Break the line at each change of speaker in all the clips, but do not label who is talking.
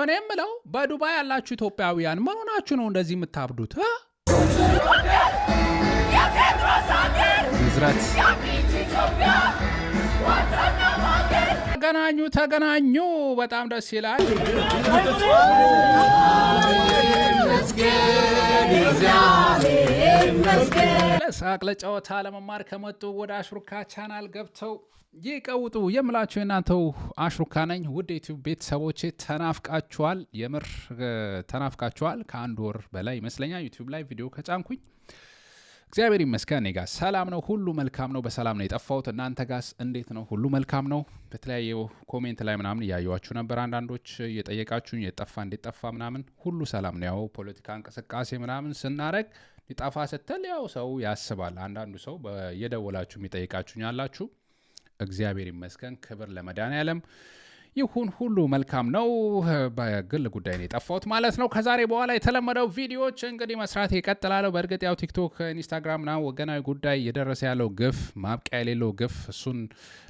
እኔ የምለው በዱባይ ያላችሁ ኢትዮጵያውያን ምን ሆናችሁ ነው እንደዚህ የምታብዱት? ዝረት ተገናኙ። በጣም ደስ ይላል። ለሳቅ ለጨዋታ ለመማር ከመጡ ወደ አሽሩካ ቻናል ገብተው ይቀውጡ የምላችሁ የእናንተው አሽሩካ ነኝ። ውድ ዩቲዩብ ቤተሰቦቼ ተናፍቃችኋል፣ የምር ተናፍቃችኋል። ከአንድ ወር በላይ ይመስለኛል ዩቲዩብ ላይ ቪዲዮ ከጫንኩኝ። እግዚአብሔር ይመስገን እኔ ጋር ሰላም ነው፣ ሁሉ መልካም ነው። በሰላም ነው የጠፋሁት። እናንተ ጋርስ እንዴት ነው? ሁሉ መልካም ነው? በተለያየ ኮሜንት ላይ ምናምን እያየዋችሁ ነበር። አንዳንዶች እየጠየቃችሁኝ የጠፋ እንዴት ጠፋ ምናምን። ሁሉ ሰላም ነው። ያው ፖለቲካ እንቅስቃሴ ምናምን ስናረግ ሊጠፋ ስትል ያው ሰው ያስባል። አንዳንዱ ሰው እየደወላችሁ የሚጠይቃችሁኝ አላችሁ። እግዚአብሔር ይመስገን፣ ክብር ለመድኃኔዓለም ይሁን፣ ሁሉ መልካም ነው። በግል ጉዳይ ነው የጠፋሁት ማለት ነው። ከዛሬ በኋላ የተለመደው ቪዲዮዎች እንግዲህ መስራት ይቀጥላለሁ። በእርግጥ ያው ቲክቶክ፣ ኢንስታግራም ና ወገናዊ ጉዳይ እየደረሰ ያለው ግፍ፣ ማብቂያ የሌለው ግፍ፣ እሱን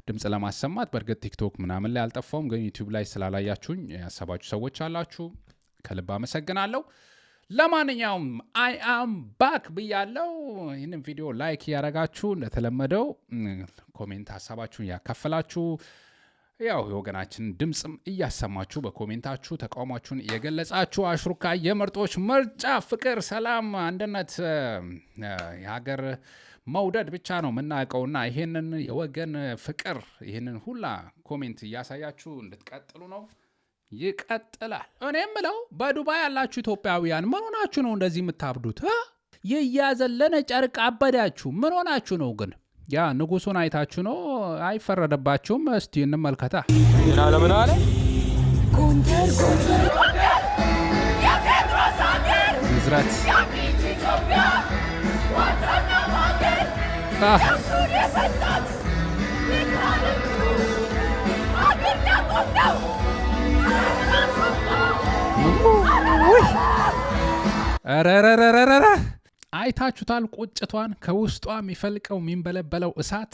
ድምፅ ለማሰማት በእርግጥ ቲክቶክ ምናምን ላይ አልጠፋውም። ግን ዩቲዩብ ላይ ስላላያችሁኝ ያሰባችሁ ሰዎች አላችሁ፣ ከልብ አመሰግናለሁ። ለማንኛውም አይ አም ባክ ብያለው። ይህንን ቪዲዮ ላይክ እያረጋችሁ እንደተለመደው ኮሜንት ሀሳባችሁን ያካፈላችሁ ያው የወገናችን ድምጽም እያሰማችሁ በኮሜንታችሁ ተቃውሟችሁን እየገለጻችሁ አሽሩካ የምርጦች ምርጫ ፍቅር፣ ሰላም፣ አንድነት፣ የሀገር መውደድ ብቻ ነው የምናውቀውና ይሄንን የወገን ፍቅር ይሄንን ሁላ ኮሜንት እያሳያችሁ እንድትቀጥሉ ነው። ይቀጥላል። እኔ የምለው በዱባይ ያላችሁ ኢትዮጵያውያን ምን ሆናችሁ ነው እንደዚህ የምታብዱት? የያዘለነ ጨርቅ አበዳችሁ። ምን ሆናችሁ ነው ግን? ያ ንጉሱን አይታችሁ ነው? አይፈረደባችሁም። እስቲ እንመልከታ።
ምን አለ ምን አለ?
ጎንደር የፌድሮስ ሀገር
ዝረት
ኢትዮጵያ ዋታና ሀገር እሱን የሰጣት ሀገር ያቆምነው
ረረረረረ አይታችሁታል? ቁጭቷን ከውስጧ የሚፈልቀው የሚንበለበለው እሳት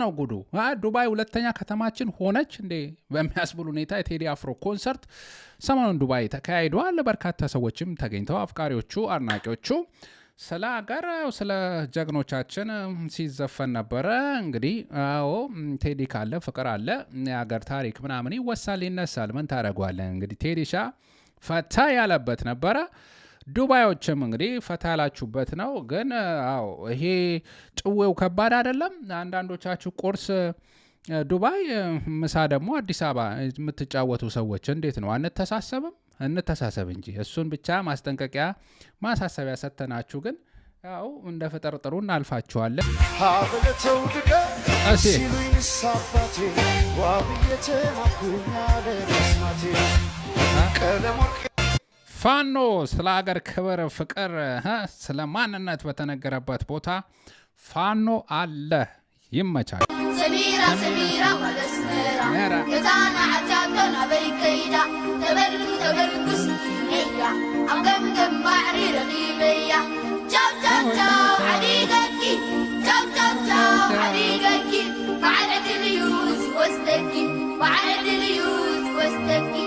ነው ጉዱ። ዱባይ ሁለተኛ ከተማችን ሆነች እንዴ በሚያስብል ሁኔታ የቴዲ አፍሮ ኮንሰርት ሰሞኑን ዱባይ ተካሂዷል። በርካታ ሰዎችም ተገኝተው አፍቃሪዎቹ፣ አድናቂዎቹ ስለ ሀገር፣ ስለ ጀግኖቻችን ሲዘፈን ነበረ። እንግዲህ አዎ ቴዲ ካለ ፍቅር አለ፣ የሀገር ታሪክ ምናምን ይወሳል ይነሳል። ምን ታደርጓለን እንግዲህ ቴዲሻ ፈታ ያለበት ነበረ። ዱባዮችም እንግዲህ ፈታ ያላችሁበት ነው። ግን አዎ ይሄ ጭዌው ከባድ አይደለም። አንዳንዶቻችሁ ቁርስ ዱባይ፣ ምሳ ደግሞ አዲስ አበባ የምትጫወቱ ሰዎች እንዴት ነው? አንተሳሰብም? እንተሳሰብ እንጂ። እሱን ብቻ ማስጠንቀቂያ ማሳሰቢያ ሰተናችሁ ግን ያው እንደ ፍጠር ጥሩ እናልፋችኋለን። ፋኖ ስለ ሀገር ክብር፣ ፍቅር፣ ስለ ማንነት በተነገረበት ቦታ ፋኖ አለ። ይመቻል።
ሰሚራ ሰሚራ ወለስመራ የዛና አታቀና በይከይዳ ተበልኩስ ነያ አምገምገም ባዕሪ ረቂበያ ቻው ቻው ቻው ሐዲቀቂ ቻው ቻው ቻው ሐዲቀቂ ባዕድ ልዩስ ወስተቂ ባዕድ ልዩስ ወስተቂ።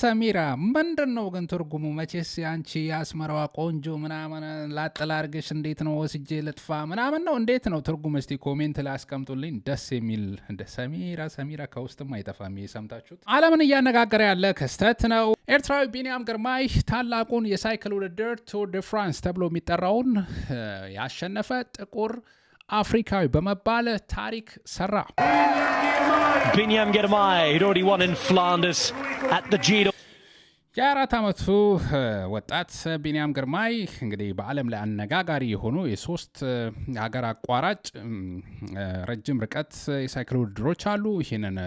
ሰሚራ ምንድን ነው ግን ትርጉሙ? መቼስ ያንቺ የአስመራዋ ቆንጆ ምናምን ላጠላርግሽ እንዴት ነው ወስጄ ልጥፋ ምናምን ነው? እንዴት ነው ትርጉም? እስቲ ኮሜንት ላይ አስቀምጡልኝ። ደስ የሚል እንደ ሰሚራ ከውስጥም አይጠፋም። የሰምታችሁት ዓለምን እያነጋገረ ያለ ክስተት ነው። ኤርትራዊ ቢኒያም ግርማይ ታላቁን የሳይክል ውድድር ቱር ደ ፍራንስ ተብሎ የሚጠራውን ያሸነፈ ጥቁር አፍሪካዊ በመባል ታሪክ ሰራ።
Binyam Girmay, he'd already won in Flanders at the Giro.
የ4 ዓመቱ ወጣት ቢኒያም ግርማይ እንግዲህ በዓለም ላይ አነጋጋሪ የሆኑ የሶስት ሀገር አቋራጭ ረጅም ርቀት የሳይክል ውድድሮች አሉ። ይህንን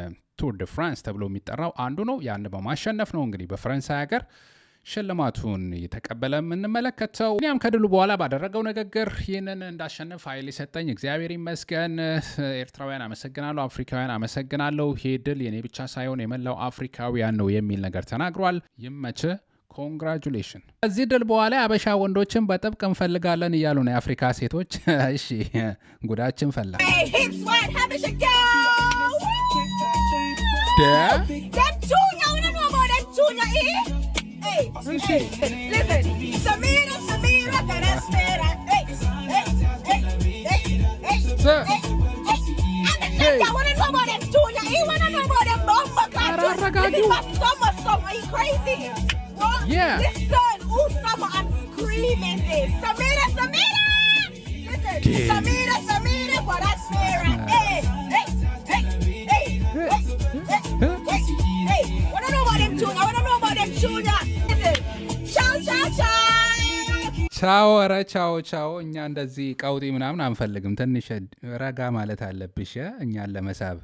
ቱር ደ ፍራንስ ተብሎ የሚጠራው አንዱ ነው። ያን በማሸነፍ ነው እንግዲህ በፈረንሳይ ሀገር ሽልማቱን የተቀበለ የምንመለከተው። እኛም ከድሉ በኋላ ባደረገው ንግግር ይህንን እንዳሸንፍ ኃይል የሰጠኝ እግዚአብሔር ይመስገን። ኤርትራውያን አመሰግናለሁ፣ አፍሪካውያን አመሰግናለሁ። ይህ ድል የኔ ብቻ ሳይሆን የመላው አፍሪካውያን ነው የሚል ነገር ተናግሯል። ይመች። ኮንግራጁሌሽን። ከዚህ ድል በኋላ አበሻ ወንዶችን በጥብቅ እንፈልጋለን እያሉ ነው የአፍሪካ ሴቶች። እሺ ጉዳችን ፈላ
Yeah. Listen, Usama, I'm screaming this. Samira, listen. Samira, for that Samira. Hey. Wanna know about them junior? Listen. Ciao.
ቻው ኧረ ቻው። እኛ እንደዚህ ቀውጢ ምናምን አንፈልግም። ትንሽ ረጋ ማለት አለብሽ እኛን ለመሳብ።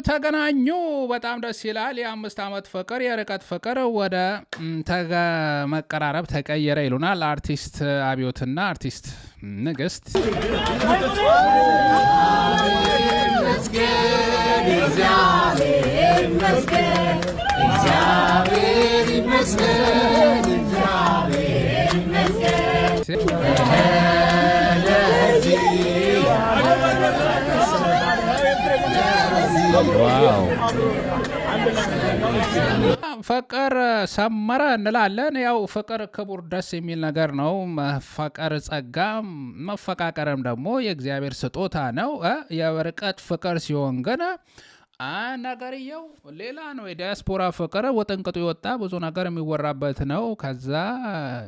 ተገናኙ። በጣም ደስ ይላል። የ5 ዓመት ፍቅር፣ የርቀት ፍቅር ወደ መቀራረብ ተቀየረ ይሉናል አርቲስት አብዮትና አርቲስት ንግስት። ፍቅር ሰመረ እንላለን። ያው ፍቅር ክቡር ደስ የሚል ነገር ነው። መፈቀር ጸጋ፣ መፈቃቀርም ደግሞ የእግዚአብሔር ስጦታ ነው። የርቀት ፍቅር ሲሆን ግን ነገርየው ሌላ ነው። የዲያስፖራ ፍቅር ወጥንቅጡ የወጣ ብዙ ነገር የሚወራበት ነው። ከዛ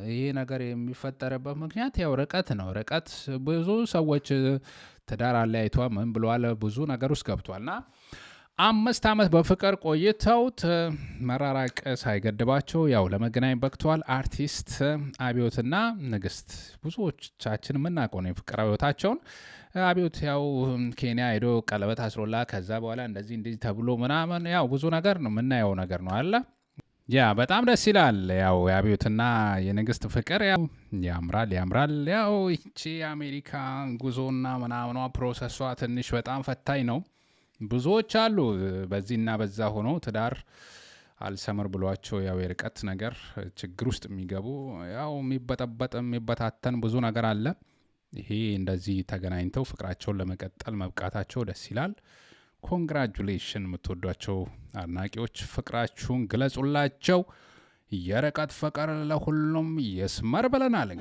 ይሄ ነገር የሚፈጠርበት ምክንያት ያው ርቀት ነው። ርቀት ብዙ ሰዎች ትዳር አለያይቷ ምን ብለዋል፣ ብዙ ነገር ውስጥ ገብቷልና 5 ዓመት በፍቅር ቆይተው መራራቅ ሳይገድባቸው ያው ለመገናኘት በቅተዋል። አርቲስት አብዮትና ንግስት ብዙዎቻችን የምናውቀው ነው የፍቅር ህይወታቸውን። አብዮት ያው ኬንያ ሄዶ ቀለበት አስሮላ ከዛ በኋላ እንደዚህ ተብሎ ምናምን ያው ብዙ ነገር ነው የምናየው ነገር ነው አለ። ያ በጣም ደስ ይላል። ያው የአብዮትና የንግስት ፍቅር ያው ያምራል። ያው ይቺ የአሜሪካ ጉዞና ምናምኗ ፕሮሰሷ ትንሽ በጣም ፈታኝ ነው። ብዙዎች አሉ በዚህና በዛ ሆኖ ትዳር አልሰምር ብሏቸው ያው የርቀት ነገር ችግር ውስጥ የሚገቡ ያው የሚበታተን ብዙ ነገር አለ። ይሄ እንደዚህ ተገናኝተው ፍቅራቸውን ለመቀጠል መብቃታቸው ደስ ይላል። ኮንግራጁሌሽን የምትወዷቸው አድናቂዎች ፍቅራችሁን ግለጹላቸው። የርቀት ፍቅር ለሁሉም ይስመር ብለናል።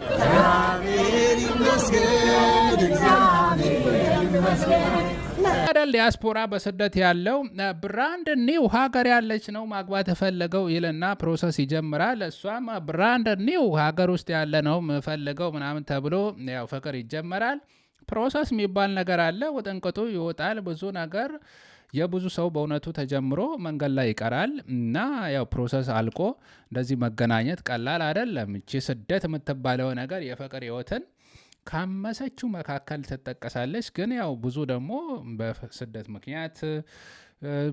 አይደል ዲያስፖራ በስደት ያለው ብራንድ ኒው ሀገር ያለች ነው ማግባት የፈለገው ይልና ፕሮሰስ ይጀምራል። እሷም ብራንድ ኒው ሀገር ውስጥ ያለ ነው የምፈልገው ምናምን ተብሎ ያው ፍቅር ይጀመራል። ፕሮሰስ የሚባል ነገር አለ። ወጥንቅጡ ይወጣል። ብዙ ነገር የብዙ ሰው በእውነቱ ተጀምሮ መንገድ ላይ ይቀራል እና ያው ፕሮሰስ አልቆ እንደዚህ መገናኘት ቀላል አይደለም። እቺ ስደት የምትባለው ነገር የፍቅር ህይወትን ካመሰችው መካከል ትጠቀሳለች። ግን ያው ብዙ ደግሞ በስደት ምክንያት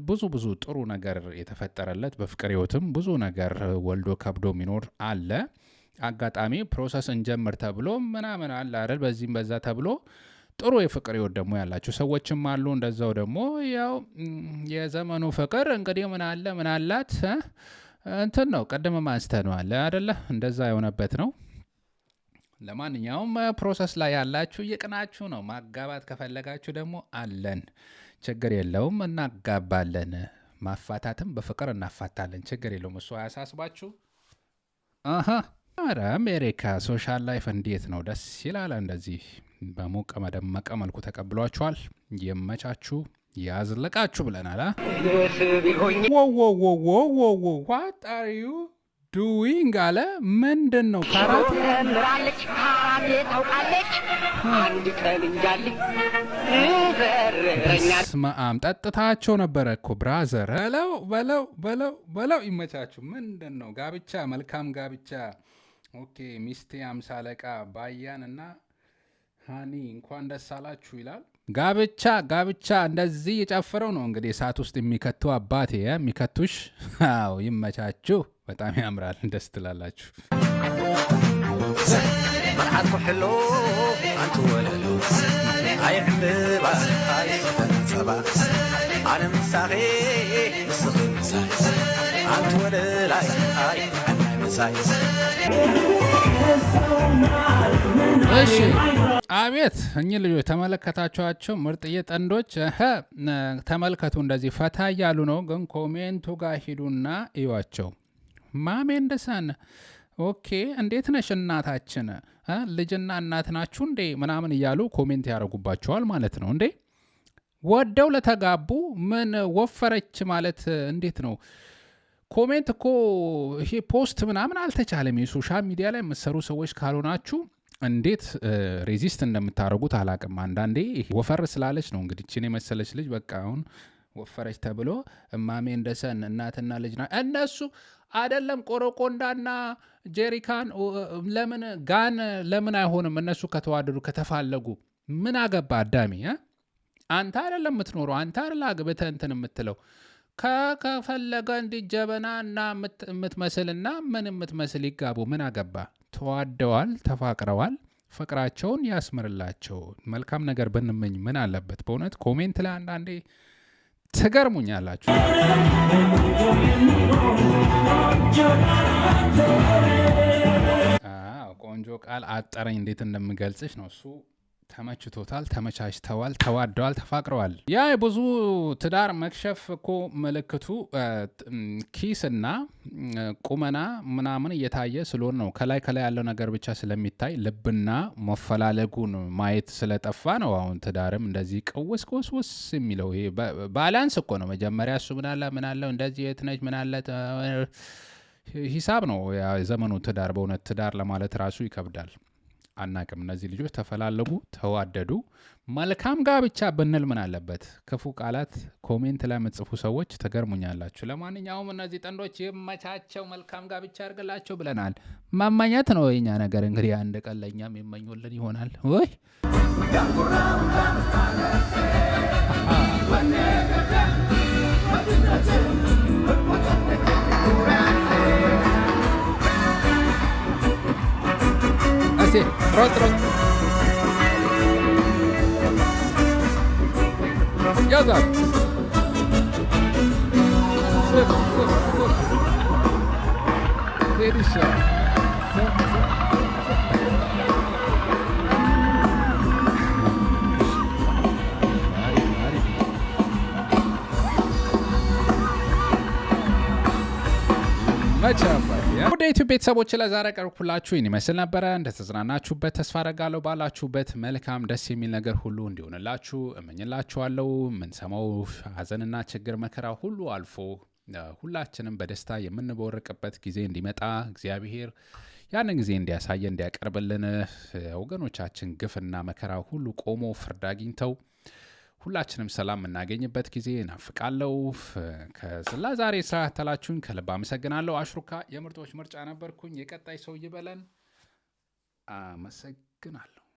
ብዙ ጥሩ ነገር የተፈጠረለት በፍቅር ህይወትም ብዙ ነገር ወልዶ ከብዶ ሚኖር አለ። አጋጣሚ ፕሮሰስ እንጀምር ተብሎ ምናምን አለ አይደል፣ በዚህም በዛ ተብሎ ጥሩ የፍቅር ህይወት ደግሞ ያላችሁ ሰዎችም አሉ። እንደዛው ደግሞ ያው የዘመኑ ፍቅር እንግዲህ ምን አላት እንትን ነው ቀደም ማስተነዋል አይደለ፣ እንደዛ የሆነበት ነው። ለማንኛውም ፕሮሰስ ላይ ያላችሁ እየቅናችሁ ነው። ማጋባት ከፈለጋችሁ ደግሞ አለን፣ ችግር የለውም፣ እናጋባለን። ማፋታትም በፍቅር እናፋታለን፣ ችግር የለውም። እሱ አያሳስባችሁ። ኧረ አሜሪካ ሶሻል ላይፍ እንዴት ነው? ደስ ይላል። እንደዚህ በሞቀ መደመቀ መልኩ ተቀብሏችኋል። የመቻችሁ ያዝልቃችሁ ብለናል። ዋት አር ዩ ዱዊንግ አለ። ምንድን ነው? ካራቴ
ምራለች ካራቴ ታውቃለች። አንድ ቀን እንጃልኝ በረኛል።
ስማም ጠጥታቸው ነበረ እኮ ብራዘር። በለው ይመቻችሁ። ምንድን ነው? ጋብቻ፣ መልካም ጋብቻ። ኦኬ ሚስቴ 50 አለቃ ባያን እና ሃኒ እንኳን ደስ አላችሁ ይላል። ጋብቻ እንደዚህ የጨፈረው ነው እንግዲህ እሳት ውስጥ የሚከቱ አባቴ የሚከቱሽ። አዎ ይመቻችሁ። በጣም ያምራል። ደስ ትላላችሁ።
مرحبا حلو انتو وللو هاي حبيبة هاي سبا انا مساغي مساغي انتو وللاي هاي مساغي
እሺ አቤት እኚህ ልጆች ተመለከታችኋቸው? ምርጥዬ ጥንዶች ተመልከቱ። እንደዚህ ፈታ እያሉ ነው። ግን ኮሜንቱ ጋር ሂዱና እዩዋቸው። ማሜ እንደሰን ኦኬ እንዴት ነሽ እናታችን? ልጅና እናት ናችሁ እንዴ ምናምን እያሉ ኮሜንት ያደርጉባቸዋል ማለት ነው። እንዴ ወደው ለተጋቡ ምን ወፈረች ማለት እንዴት ነው? ኮሜንት እኮ ይሄ ፖስት ምናምን አልተቻለም። የሶሻል ሚዲያ ላይ የምትሰሩ ሰዎች ካልሆናችሁ እንዴት ሬዚስት እንደምታደርጉት አላቅም። አንዳንዴ ወፈር ስላለች ነው እንግዲህ እችን የመሰለች ልጅ በቃ አሁን ወፈረች ተብሎ እማሜ እንደሰን እናትና ልጅ ና እነሱ አይደለም ቆረቆንዳና ጄሪካን ለምን ጋን ለምን አይሆንም? እነሱ ከተዋደዱ ከተፋለጉ ምን አገባ አዳሚ? አንተ አይደለም የምትኖረው፣ አንተ አይደለም አግብተህ እንትን የምትለው። ከፈለገ እንዲጀበና እና የምትመስልና ምን የምትመስል ይጋቡ፣ ምን አገባ? ተዋደዋል፣ ተፋቅረዋል። ፍቅራቸውን ያስምርላቸው። መልካም ነገር ብንመኝ ምን አለበት? በእውነት ኮሜንት ላይ አንዳንዴ ትገርሙኛላችሁ። ቆንጆ ቃል አጠረኝ እንዴት እንደምገልጽሽ ነው። እሱ ተመችቶታል፣ ተመቻችተዋል፣ ተዋደዋል፣ ተፋቅረዋል። ያ የብዙ ትዳር መክሸፍ እኮ ምልክቱ ኪስና ቁመና ምናምን እየታየ ስለሆነ ነው። ከላይ ያለው ነገር ብቻ ስለሚታይ ልብና መፈላለጉን ማየት ስለጠፋ ነው። አሁን ትዳርም እንደዚህ ቅውስ የሚለው ይሄ ባላንስ እኮ ነው። መጀመሪያ እሱ ምናለው እንደዚህ የት ነች ምናለ ሂሳብ ነው የዘመኑ ትዳር። በእውነት ትዳር ለማለት ራሱ ይከብዳል። አናቅም። እነዚህ ልጆች ተፈላለጉ፣ ተዋደዱ። መልካም ጋብቻ ብንል ምን አለበት? ክፉ ቃላት ኮሜንት ላይ የምትጽፉ ሰዎች ተገርሙኛላችሁ። ለማንኛውም እነዚህ ጥንዶች ይመቻቸው፣ መልካም ጋብቻ ያርግላቸው ብለናል። መመኘት ነው የኛ ነገር እንግዲህ። አንድ ቀን ለእኛም ይመኙልን ይሆናል ወይ? ሮጥ ያዛት ሄድሻ ወደ ዩቲዩብ ቤተሰቦች ለዛሬ ቀርኩላችሁ ይህን ይመስል ነበረ። እንደተዝናናችሁበት ተስፋ አደርጋለሁ። ባላችሁበት መልካም ደስ የሚል ነገር ሁሉ እንዲሆንላችሁ እመኝላችኋለሁ። የምንሰማው ሀዘንና ችግር መከራ ሁሉ አልፎ ሁላችንም በደስታ የምንቦርቅበት ጊዜ እንዲመጣ እግዚአብሔር ያንን ጊዜ እንዲያሳየ እንዲያቀርብልን፣ ወገኖቻችን ግፍና መከራ ሁሉ ቆሞ ፍርድ አግኝተው ሁላችንም ሰላም የምናገኝበት ጊዜ ናፍቃለሁ። ከስላ ዛሬ ስላተላችሁኝ ከልብ አመሰግናለሁ። አሽሩካ የምርጦች ምርጫ ነበርኩኝ። የቀጣይ ሰው ይበለን። አመሰግናለሁ።